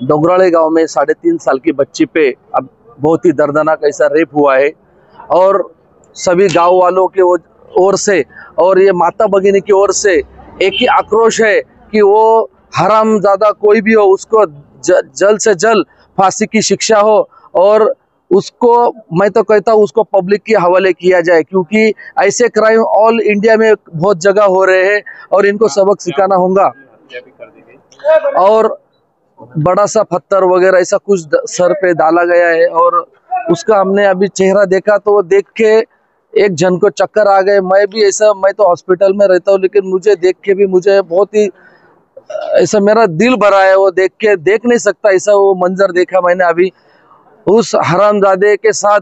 डोंगराळे गांव में 3.5 साल की बच्ची पे अब बहुत ही दर्दनाक ऐसा रेप हुआ है और सभी गांव वालों की ओर से और ये माता भगिनी की ओर से एक ही आक्रोश है कि वो हरामजादा कोई भी हो उसको जल्द से जल्द फांसी की शिक्षा हो और उसको मैं तो कहता हूँ उसको पब्लिक के हवाले किया जाए, क्योंकि ऐसे क्राइम ऑल इंडिया में बहुत जगह हो रहे हैं और इनको सबक सिखाना होगा। और बड़ा सा पत्थर वगैरह ऐसा कुछ सर पे डाला गया है और उसका हमने अभी चेहरा देखा तो वो देख के एक जन को चक्कर आ गए। मैं तो हॉस्पिटल में रहता हूँ, लेकिन मुझे देख के भी मुझे बहुत ही ऐसा मेरा दिल भरा है। वो देख नहीं सकता ऐसा वो मंजर देखा मैंने अभी। उस हरामजादे के साथ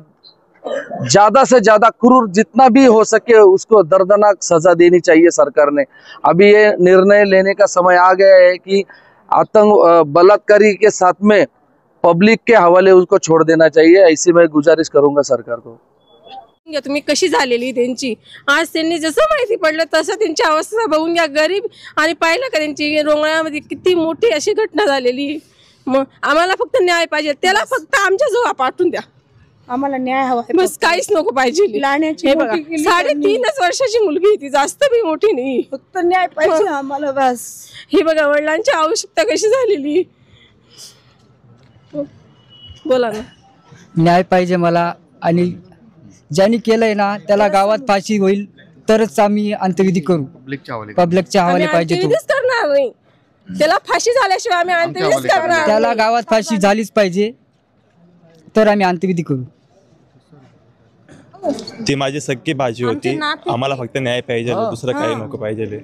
ज्यादा से ज्यादा क्रूर जितना भी हो सके उसको दर्दनाक सजा देनी चाहिए सरकार ने। अभी ये निर्णय लेने का समय आ गया है कि बलात्कारी के साथ में पब्लिक के हवाले उसको छोड़ देना चाहिए। ऐसी मैं गुजारिश करूंगा सरकार को। तुम्ही कशी झालेली त्यांची आज त्यांनी जसं माहिती पडलं तसं त्यांची अवस्था बघून घ्या गरीब आणि पाहिलं का त्यांची रोंगळ्यामध्ये किती मोठी अशी घटना झालेली। मग आम्हाला फक्त न्याय पाहिजे, त्याला फक्त आमच्या जवळ पाठवून द्या, आम्हाला न्याय हवा आहे, बस काहीच नको पाहिजे। 3.5 वर्षाची मुलगी होती, जास्त भी मोठी नाही, फक्त न्याय पाहिजे आम्हाला बस। हे बघा वडिलांची आवश्यकता कशी झालेली, बोला ना। न्याय पाहिजे मला आणि ज्यांनी केलंय ना त्याला गावात फाशी होईल तरच आम्ही अंत्यविधी करू। पब्लिकच्या हवाले पाहिजे, तो करणार नाही, त्याला फाशी झाल्याशिवाय आम्ही अंत्यविधी करणार। त्याला गावात फाशी झालीच पाहिजे तर आम्ही अंत्यविधी करू। ती माझी सख्खी भाजी होती, आम्हाला फक्त न्याय पाहिजे, दुसरं काही नको पाहिजे।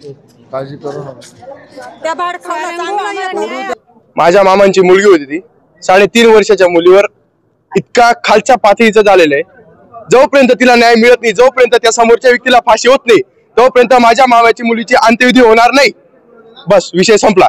माझ्या मामांची मुलगी होती, ती 3.5 वर्षाच्या मुलीवर इतका खालच्या पातळीचं झालेलं आहे। जोपर्यंत तिला न्याय मिळत नाही, जोपर्यंत त्या समोरच्या व्यक्तीला फाशी होत नाही, तोपर्यंत माझ्या मामाची मुलीची अंत्यविधी होणार नाही। बस विषय संपला।